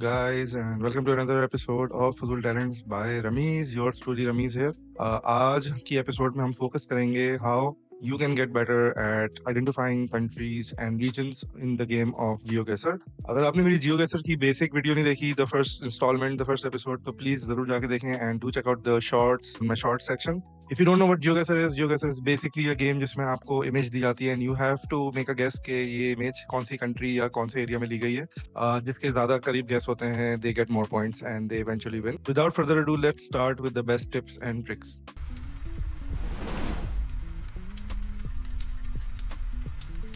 guys, and welcome to another episode of Fazul Talents by Rameez. Yours truly, Rameez here. आज की episode में हम focus करेंगे how you can get better at identifying countries and regions in the game of GeoGuessr. अगर आपने मेरी GeoGuessr की basic video नहीं देखी, the first installment, the first episode, तो प्लीज जरूर जाके देखें and do check out the shorts, my short section. If you don't know what GeoGuessr is basically a game जिसमें आपको इमेज दी जाती है and you have to make a guess कि ये इमेज कौन सी कंट्री या कौन से एरिया में ली गई है. जिसके ज्यादा करीब गेस होते हैं they get more points and they eventually win. Without further ado, let's start with the best tips and tricks.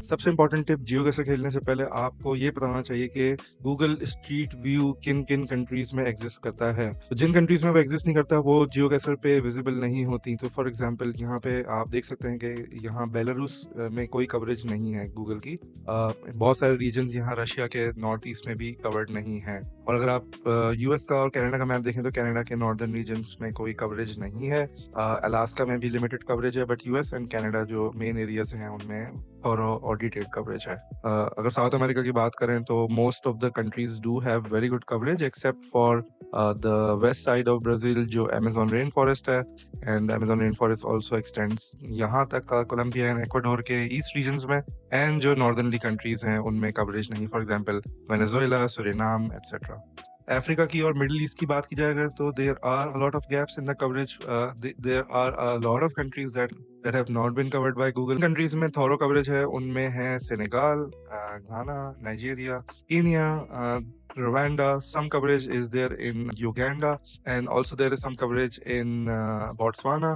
सबसे इंपॉर्टेंट टिप, जियोगेसर खेलने से पहले आपको ये पता होना चाहिए कि गूगल स्ट्रीट व्यू किन किन कंट्रीज में एग्जिस्ट करता है. तो जिन कंट्रीज में वो एग्जिस्ट नहीं करता वो जियोगेसर पे विजिबल नहीं होती. तो फॉर एग्जांपल यहाँ पे आप देख सकते हैं कि यहाँ बेलारूस में कोई कवरेज नहीं है गूगल की. बहुत सारे रीजन्स यहाँ रशिया के नॉर्थ ईस्ट में भी कवर्ड नहीं है. और अगर आप यूएस का और कनाडा का मैप देखें तो कनाडा के नॉर्दर्न रीजन्स में कोई कवरेज नहीं है. अलास्का में भी लिमिटेड कवरेज है, बट यूएस एंड कनाडा जो मेन एरियाज हैं उनमें और डिटेल्ड कवरेज है. अगर साउथ अमेरिका की बात करें तो most of the countries do have very good coverage except for the west side of Brazil जो अमेजोन रेन फॉरेस्ट है. And Amazon rain forest also x tends यहाँ तक कोलंबिया एंड इक्वाडोर के ईस्ट रीजन्स में. एंड जो नॉर्दर्नली countries हैं उनमें coverage नहीं, for example Venezuela, Suriname etcetera. Africa की और मिडिल ईस्ट की बात की जाए अगर तो there are a lot of gaps in the coverage. There are a lot of countries that have not been covered by Google. Countries में thorough coverage है, उनमें है Senegal, Ghana, Nigeria, Kenya, Rwanda. Some coverage is there in Uganda, and also there is some coverage in Botswana.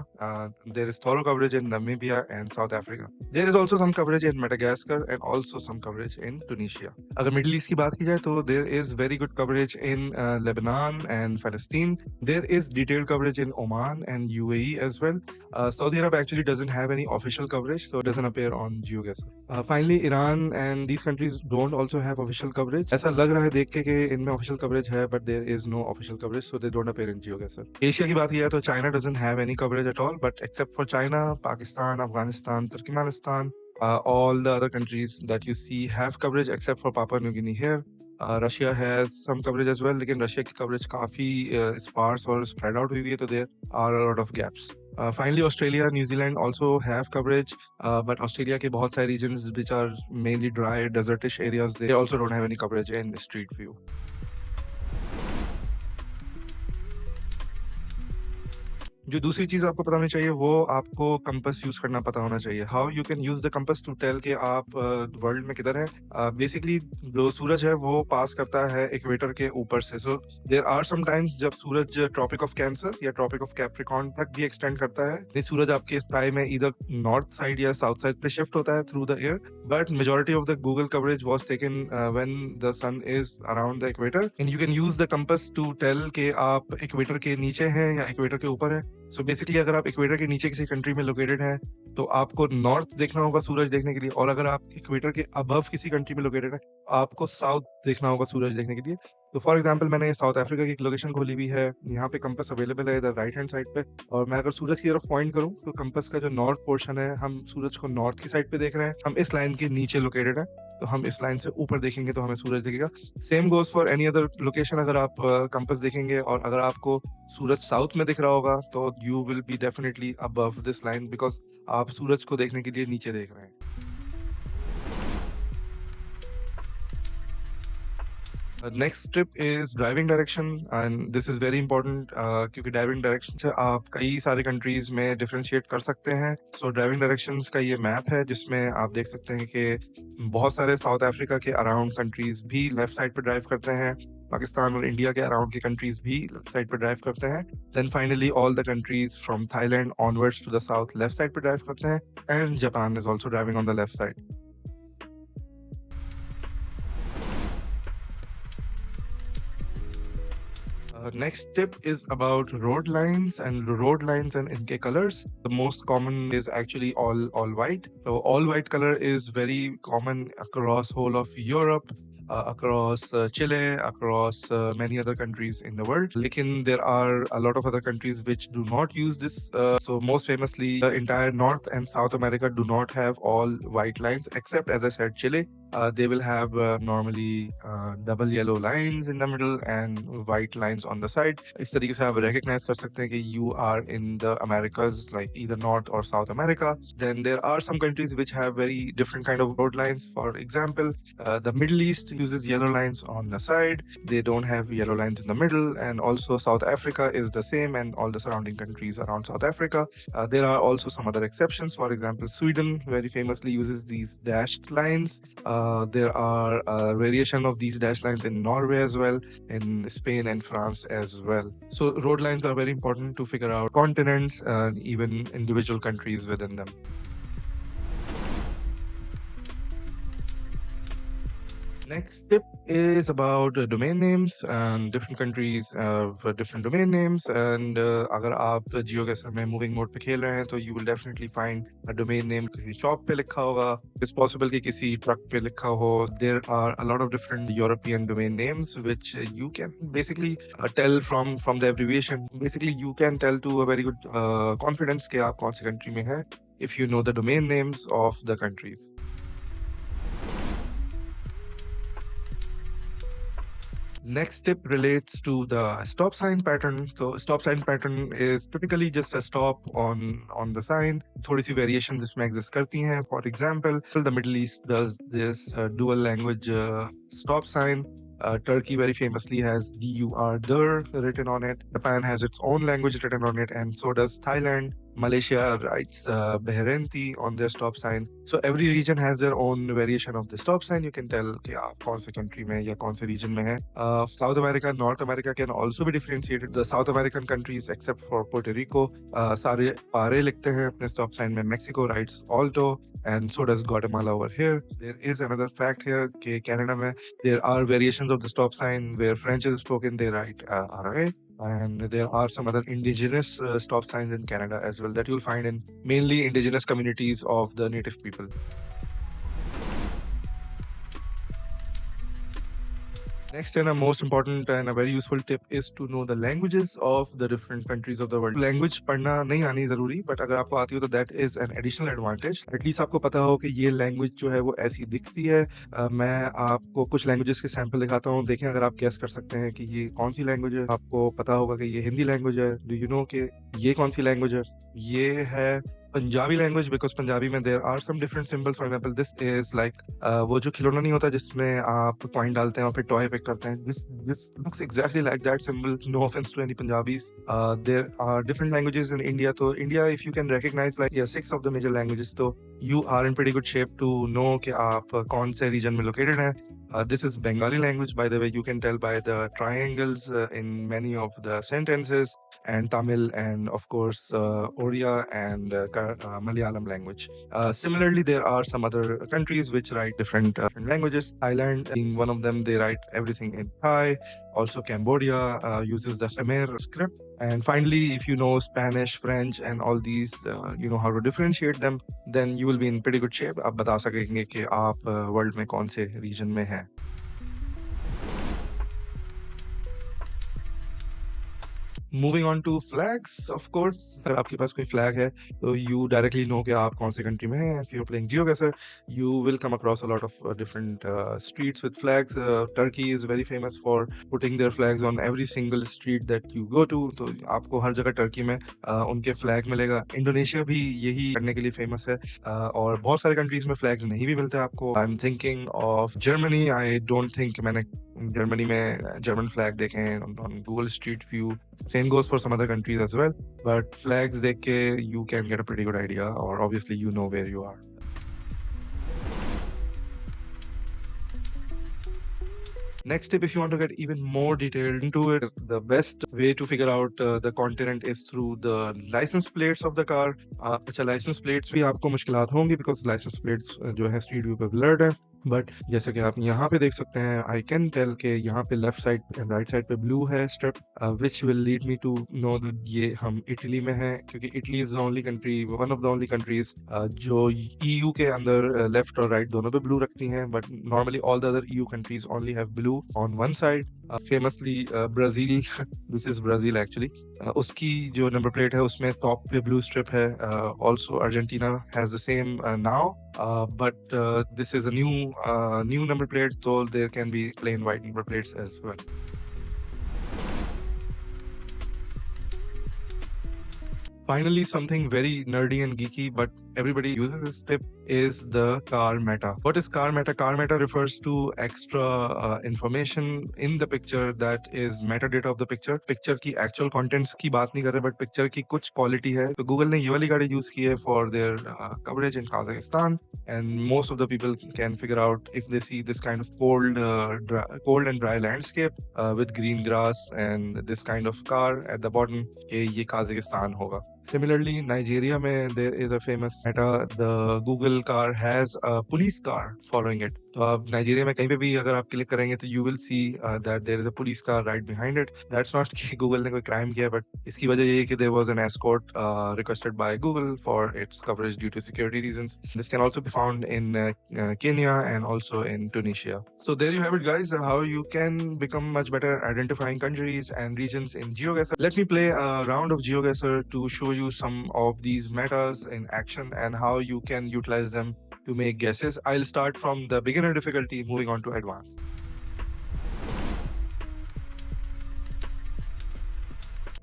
There is thorough coverage in Namibia and South Africa. There is also some coverage in Madagascar and also some coverage in Tunisia. अगर Middle East की बात की जाए तो there is very good coverage in Lebanon and Palestine. There is detailed coverage in Oman and UAE as well. Saudi Arabia actually doesn't have any official coverage, so it doesn't appear on GeoGuessr. Finally, Iran and these countries don't also have official coverage. ऐसा लग रहा है देख के इनमें official coverage है, but there is no official coverage, so they don't appear in GeoGuessr. Asia की बात की जाए तो China doesn't have any coverage at all, but except for China, Pakistan, Afghanistan, Turkmenistan, all the other countries that you see have coverage except for Papua New Guinea here. Russia has some coverage as well, लेकिन Russia की coverage काफी sparse और spread out हुई है, तो there are a lot of gaps. Finally, Australia, New Zealand also have coverage, but Australia के बहुत सारे regions which are mainly dry, desertish areas, they also don't have any coverage in Street View. जो दूसरी चीज आपको पता होनी चाहिए वो आपको कंपास यूज करना पता होना चाहिए. How you can use the compass to tell कि आप वर्ल्ड में किधर हैं. बेसिकली जो सूरज है वो पास करता है इक्वेटर के ऊपर से. So there are some times जब सूरज ट्रॉपिक ऑफ कैंसर या ट्रॉपिक ऑफ कैप्रिकॉर्न तक भी एक्सटेंड करता है. सूरज आपके स्काई में इधर नॉर्थ साइड या साउथ साइड पे शिफ्ट होता है through the air, but majority of the Google coverage was taken when the sun is around the equator. And you can use the compass to tell कि आप equator के नीचे हैं या इक्वेटर के ऊपर है. सो बेसिकली अगर आप इक्वेटर के नीचे किसी कंट्री में लोकेटेड हैं तो आपको नॉर्थ देखना होगा सूरज देखने के लिए, और अगर आप इक्वेटर के अबव किसी कंट्री में लोकेटेड है आपको साउथ देखना होगा सूरज देखने के लिए. तो फॉर एग्जांपल मैंने साउथ अफ्रीका की एक लोकेशन खोली हुई है. यहाँ पे कंपास अवेलेबल है इधर राइट हैंड साइड पे, और मैं अगर सूरज की तरफ पॉइंट करूँ तो कंपास का जो नॉर्थ पोर्शन है, हम सूरज को नॉर्थ की साइड पे देख रहे हैं. हम इस लाइन के नीचे लोकेटेड है, तो हम इस लाइन से ऊपर देखेंगे तो हमें सूरज दिखेगा. Same goes for any other location. अगर आप कंपास देखेंगे और अगर आपको सूरज साउथ में दिख रहा होगा तो you will be definitely above this line, because आप सूरज को देखने के लिए नीचे देख रहे हैं. Next trip is driving direction, and this is very important क्योंकि ड्राइविंग डायरेक्शन से आप कई सारे कंट्रीज में डिफरेंशिएट कर सकते हैं. सो ड्राइविंग डायरेक्शंस का ये मैप है जिसमें आप देख सकते हैं कि बहुत सारे साउथ अफ्रीका के अराउंड कंट्रीज भी लेफ्ट साइड पे ड्राइव करते हैं. पाकिस्तान और इंडिया के अराउंड के कंट्रीज भी लेफ्ट साइड पे ड्राइव करते हैं. Then finally all the countries from Thailand onwards to the south left side पे ड्राइव करते हैं. And Japan is also driving on the left side. Next tip is about road lines and इनके colors. The most common is actually all white. So all white color is very common across whole of Europe. across Chile, across many other countries in the world. Lekin there are a lot of other countries which do not use this. So most famously, the entire North and South America do not have all white lines, except, as I said, Chile. They will have normally double yellow lines in the middle and white lines on the side. इस तरीके से आप recognize कर सकते हैं कि you are in the Americas, like either North or South America. Then there are some countries which have very different kind of road lines. For example, the Middle East uses yellow lines on the side. They don't have yellow lines in the middle. And also South Africa is the same, and all the surrounding countries around South Africa. There are also some other exceptions. For example, Sweden very famously uses these dashed lines. There are variation of these dash lines in Norway as well, in Spain and France as well. So road lines are very important to figure out continents and even individual countries within them. Next tip is about domain names, and different countries have different domain names. And अगर आप GeoGuessr में moving mode पे खेल रहे हैं तो you will definitely find a domain name किसी shop पे लिखा होगा. It's possible कि किसी truck पे लिखा हो. There are a lot of different European domain names which you can basically tell from the abbreviation. Basically, you can tell to a very good confidence कि आप कौन सी country में हैं if you know the domain names of the countries. Next tip relates to the stop sign pattern. So stop sign pattern is typically just a stop on the sign. थोड़ी सी variations इसमें exist करती हैं. For example, the Middle East does this dual language stop sign. Turkey very famously has DUR, DUR written on it. Japan has its own language written on it, and so does Thailand. Malaysia writes Behrenti on their stop sign. So every region has their own variation of the stop sign. You can tell कि आप कौन से country में या कौन से region में हैं. South America, North America can also be differentiated. The South American countries, except for Puerto Rico, सारे पारे लिखते हैं अपने stop sign में. Mexico writes alto, and so does Guatemala over here. There is another fact here कि Canada में there are variations of the stop sign where French is spoken, they write RA. And there are some other indigenous stop signs in Canada as well that you'll find in mainly indigenous communities of the native people. Next and a most important and a very useful tip is to know the languages of the different countries of the world. Language पढ़ना नहीं आनी जरूरी, but अगर आपको आती हो तो that is an additional advantage. At least आपको पता हो कि ये language जो है वो ऐसी दिखती है. मैं आपको कुछ languages के sample दिखाता हूँ. देखें अगर आप guess कर सकते हैं कि ये कौन सी language है. आपको पता होगा कि ये हिंदी language है. Do you know कि ये कौन सी language है? ये है पंजाबी लैंग्वेज, बिकॉज पंजाबी में there are some different symbols. For example this is like वो जो खिलौना नहीं होता जिसमें आप कॉइन डालते हैं और फिर टॉय पिक करते हैं. This looks exactly like that symbol. No offence to any Punjabis. There are different languages in India. तो India if you can recognise like 6 of the major languages, तो you are in pretty good shape to know कि आप कौन से region में located हैं. This is Bengali language, by the way. You can tell by the triangles in many of the sentences, and Tamil, and of course Oriya and Malayalam language. Similarly, there are some other countries which write different languages. Thailand being one of them, they write everything in Thai. Also, Cambodia uses the Khmer script. And finally, if you know Spanish, French, and all these, you know how to differentiate them, then you will be in pretty good shape. आप बता सकेंगे कि आप world में कौन से region में हैं. Moving on to flags, of course. अगर आपके पास कोई flag है तो you directly know कि आप कौन से country में हैं. If you're playing GeoGuessr, you will come across a lot of different streets with flags. Turkey is very famous for putting their flags on every single street that you go to. तो आपको हर जगह Turkey में उनके flag मिलेगा. Indonesia भी यही करने के लिए famous है. और बहुत सारे countries में flags नहीं भी मिलते आपको. I'm thinking of Germany. I don't think मैंने जर्मनी में German flag देखे हैं on Google Street View. Same goes for some other countries as well. But flags देख के you can get a pretty good idea, or obviously you know where you are. Next tip, if you want to get even more detailed into it, the best way to figure out the continent is through the license plates of the car. अच्छा license plates भी आपको मुश्किलात होंगी because license plates जो है street view पे blurred है. But जैसे कि आप यहाँ पे देख सकते हैं, आई कैन टेल के यहाँ पे left side and right side पे ब्लू है strip, which will lead me to know that ये हम इटली में हैं, क्योंकि Italy is the only country, one of the only countries जो ईयू के अंदर लेफ्ट और राइट दोनों पे ब्लू रखती हैं, but normally all the other EU countries only have blue on one side. Famously Brazil, this is Brazil actually, उसकी जो नंबर प्लेट है उसमें टॉप पे ब्लू स्ट्रिप है। Also Argentina has the same now, but this is a new number plate, so there can be plain white number plates as well. Finally, something very nerdy and geeky, but everybody uses this tip, is the car meta. What is car meta? Car meta refers to extra information in the picture that is metadata of the picture. Picture की actual contents की बात नहीं कर रहे, but picture की कुछ quality है। तो Google ने ये वाली गाड़ी use की है for their coverage in Kazakhstan, and most of the people can figure out if they see this kind of cold and dry landscape with green grass and this kind of car at the bottom, कि ये काजाकिस्तान होगा। Similarly, Nigeria में there is a famous meta, the Google car has a police car following it. तो आप Nigeria में कहीं पे भी अगर आप क्लिक करेंगे तो you will see that there is a police car right behind it. That's not कि Google ने कोई crime किया, but इसकी वजह ये है कि there was an escort requested by Google for its coverage due to security reasons. This can also be found in Kenya and also in Tunisia. So there you have it, guys, how you can become much better at identifying countries and regions in GeoGuessr. Let me play a round of GeoGuessr to show you some of these metas in action and how you can utilize them to make guesses. I'll start from the beginner difficulty, moving on to advanced.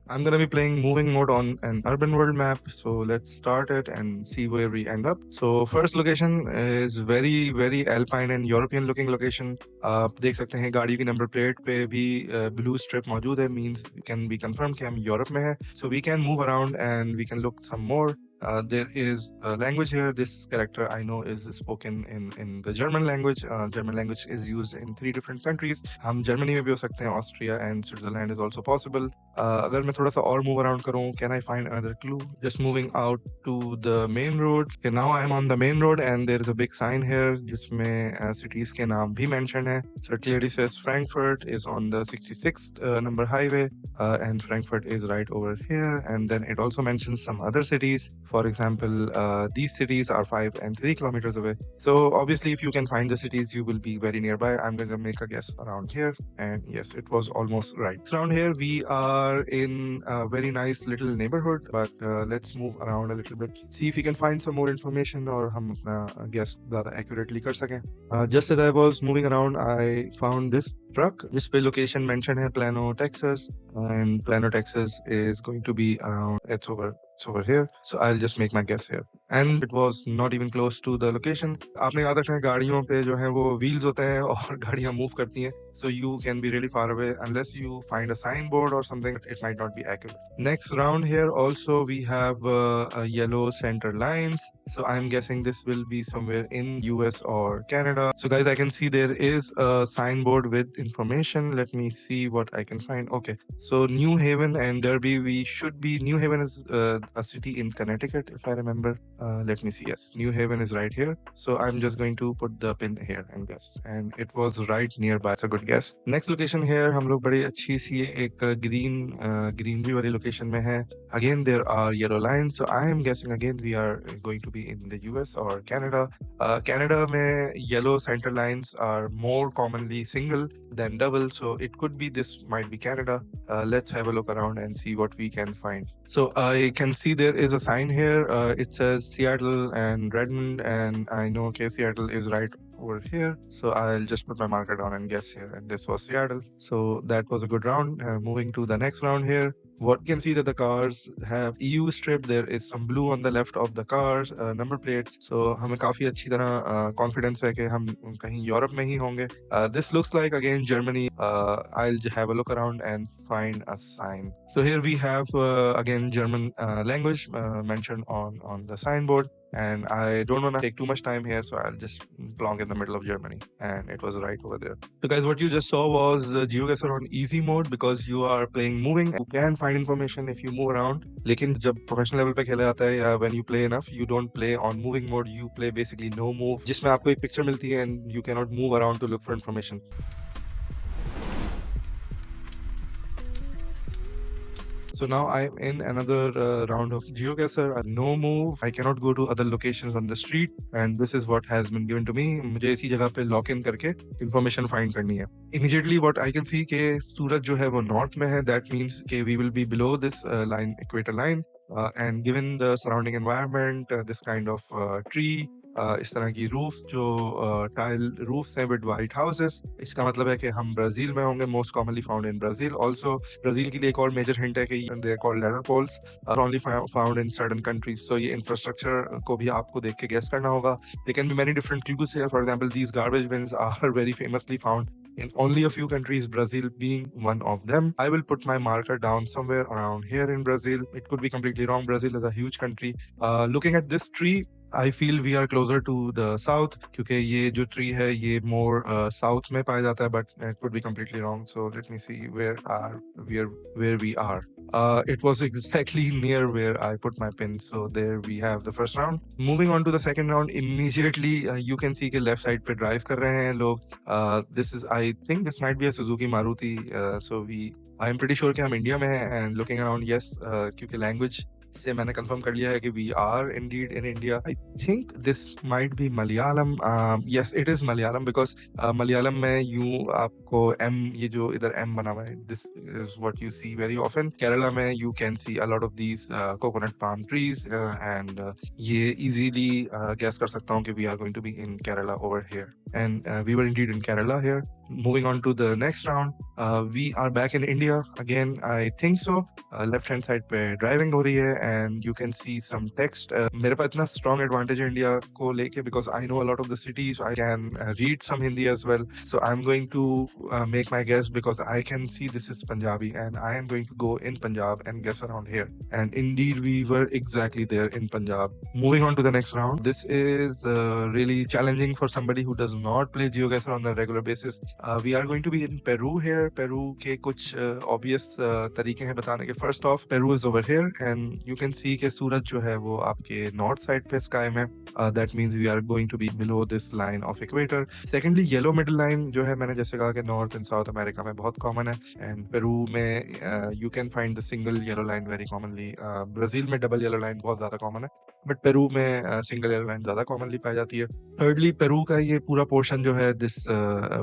I'm going to be playing moving mode on an urban world map. So let's start it and see where we end up. So first location is very alpine and European looking location. आप देख सकते हैं गाड़ी की number plate पे भी blue strip मौजूद है, means we can be confirmed कि हम यूरोप में हैं. So we can move around and we can look some more. There is a language here. This character I know is spoken in the German language. German language is used in 3 different countries. हम Germany में भी हो सकते हैं, Austria and Switzerland is also possible. अगर मैं थोड़ा सा और move around करूँ, can I find another clue? Just moving out to the main road. Okay, now I am on the main road and there is a big sign here जिसमें cities के नाम भी mention है. So it clearly says Frankfurt is on the 66th number highway, and Frankfurt is right over here. And then it also mentions some other cities. For example, these cities are 5 and 3 kilometers away. So obviously, if you can find the cities, you will be very nearby. I'm going to make a guess around here. And yes, it was almost right. So around here, we are in a very nice little neighborhood. But let's move around a little bit. See if we can find some more information or हम अपना guess ज़्यादा accurately कर सकें. Just as I was moving around, I found this truck. This पे location mentioned है Plano, Texas. And Plano, Texas is going to be around, it's over here. So I'll just make my guess here. And it was not even close to the location. आपने याद रखना है गाड़ियों पे जो है वो wheels होते हैं और गाड़ियाँ move करती हैं. So you can be really far away unless you find a signboard or something. It might not be accurate. Next round here also we have a yellow center lines. So I'm guessing this will be somewhere in US or Canada. So guys, I can see there is a signboard with information. Let me see what I can find. Okay. So New Haven and Derby, we should be, New Haven is a city in Connecticut, if I remember. Let me see. Yes, New Haven is right here. So I'm just going to put the pin here and guess. And it was right nearby. It's a good guess. Next location here, हम लोग बड़ी अच्छी सी एक greenery वाली location में है. Again, there are yellow lines. So I am guessing again we are going to be in the US or Canada. Canada में yellow center lines are more commonly single than double. So it could be, this might be Canada. Let's have a look around and see what we can find. So I can see there is a sign here. It says Seattle and Redmond, and I know Seattle is right over here. So I'll just put my marker down and guess here. And this was Seattle. So that was a good round. Moving to the next round here. What you can see that the cars have EU strip. There is some blue on the left of the cars, number plates. So हमें काफी अच्छी तरह confidence है कि हम कहीं Europe में ही होंगे. This looks like again Germany. I'll have a look around and find a sign. So here we have again German language mentioned on the signboard. And I don't want to take too much time here, so I'll just plonk in the middle of Germany, and it was right over there. So guys, what you just saw was GeoGuessr on easy mode because you are playing moving. You can find information if you move around. लेकिन जब professional level पे खेला जाता है या when you play enough, you don't play on moving mode. You play basically no move, जिसमें आपको एक पिक्चर मिलती है and you cannot move around to look for information. So now I am in another round of GeoGuessr. No move. I cannot go to other locations on the street, and this is what has been given to me. मुझे इसी जगह पे lock in करके information find करनी है. Immediately what I can see कि सूरज जो है वो north में है. That means कि we will be below this line, equator line. And given the surrounding environment, this kind of tree, इस तरह की रूफ जो टाइल रूफ्स हैं विद वाइट हाउसेस, इसका मतलब है कि हम ब्राजील में होंगे, most commonly found in Brazil. Also Brazil के लिए एक और मेजर हिंट है कि they are called ladder poles, only found in certain countries. तो ये इंफ्रास्ट्रक्चर को भी आपको देख के गेस करना होगा. There can be many different clues here. For example, these garbage bins are very famously found in only a few countries, Brazil being one of them. I will put my marker down somewhere around here in Brazil. It could be completely wrong. Brazil is a huge country. Looking at this tree, I feel we are closer to the south क्योंकि ये जो tree है ये more south में पाया जाता है, but it could be completely wrong. So let me see where we are. It was exactly near where I put my pin. So there we have the first round. Moving on to the second round, immediately you can see कि left side पे drive कर रहे हैं लोग. This is, I think this might be a Suzuki Maruti. So I'm pretty sure कि हम India में हैं, and looking around, yes, क्योंकि language से मैंने कंफर्म कर लिया है कि we are indeed in India. I think this might be Malayalam. Yes, it is Malayalam because Malayalam में यूं आपको एम, ये जो इधर एम बना हुआ है, this is what you see very often. Kerala में you can see a lot of these coconut palm trees, and ये इजीली गेस कर सकता हूँ कि we are going to be in Kerala over here, and we were indeed in Kerala here. Moving on to the next round, we are back in India again. I think so. Left hand side पे driving हो रही है, and you can see some text. मेरे पास इतना strong advantage है India को लेके because I know a lot of the cities. I can read some Hindi as well. So I'm going to make my guess because I can see this is Punjabi, and I am going to go in Punjab and guess around here. And indeed, we were exactly there in Punjab. Moving on to the next round. This is really challenging for somebody who does not play GeoGuessr on a regular basis. We are going to be in Peru here. Peru के कुछ obvious तरीके हैं बताने के. First off, Peru is over here, and you can see कि सूरज जो है वो आपके north side पे sky में. That means we are going to be below this line of equator. Secondly, yellow middle line जो है, मैंने जैसे कहा कि North and South America में बहुत common है, and Peru में you can find the single yellow line very commonly. Brazil में double yellow line बहुत ज़्यादा common है, बट पेरू में सिंगल yellow line ज़्यादा commonly पाई जाती है. Thirdly, पेरू का ये पूरा पोर्शन जो है, this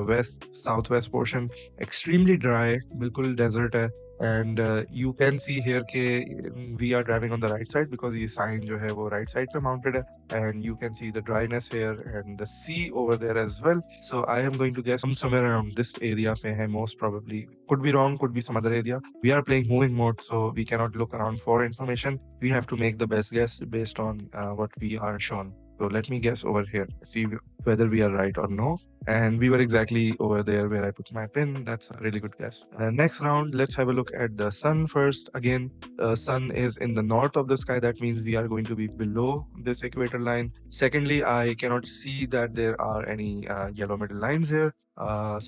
west south west portion, extremely dry, बिल्कुल डेजर्ट है. And you can see here के we are driving on the right side because ये साइन जो है वो राइट साइड पे माउंटेड है, and you can see the dryness here and the sea over there as well. So I am going to guess somewhere around this area पे है most probably. Could be wrong, could be some other area. We are playing moving mode, so we cannot look around for information. We have to make the best guess based on what we are shown. So let me guess over here, see whether we are right or no. And we were exactly over there where I put my pin. That's a really good guess. Next round, let's have a look at the sun first. Again, the sun is in the north of the sky. That means we are going to be below this equator line. Secondly, I cannot see that there are any yellow middle lines here.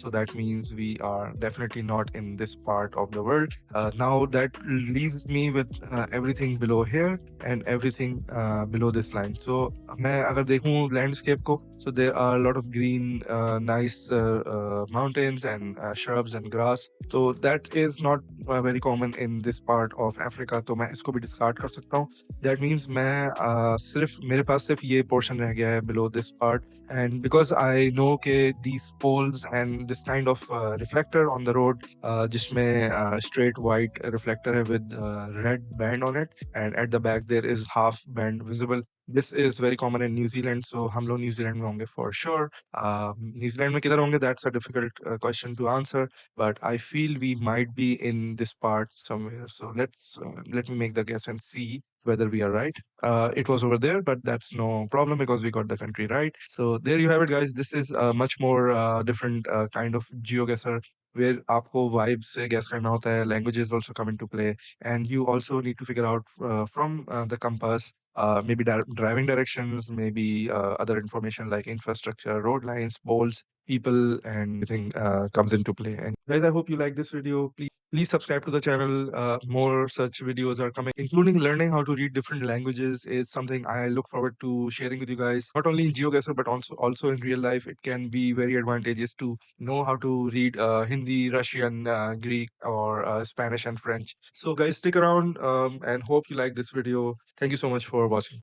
So that means we are definitely not in this part of the world. Now that leaves me with everything below here and everything below this line. So मैं अगर देखूं landscape को, so there are a lot of green, nice mountains and shrubs and grass. So that is not very common in this part of Africa. तो मैं इसको भी discard कर सकता हूँ. That means मैं सिर्फ मेरे पास सिर्फ ये portion रह गया है below this part. And because I know कि these poles and this kind of reflector on the road, जिसमें straight white reflector है with red band on it, and at the back there is half band visible. This is very common in New Zealand, so हम लोग New Zealand में होंगे for sure. New Zealand में किधर होंगे? That's a difficult question to answer, but I feel we might be in this part somewhere. So let me make the guess and see whether we are right. It was over there, but that's no problem because we got the country right. So there you have it, guys. This is a much more different kind of GeoGuessr where आपको vibes से guess करना होता है. Languages also come into play, and you also need to figure out from the compass maybe driving directions, maybe other information like infrastructure, road lines, poles, people, and everything comes into play. And guys, I hope you like this video. Please subscribe to the channel. More such videos are coming, including learning how to read different languages is something I look forward to sharing with you guys. Not only in GeoGuessr, but also in real life. It can be very advantageous to know how to read Hindi, Russian, Greek, or Spanish and French. So guys, stick around and hope you like this video. Thank you so much for watching.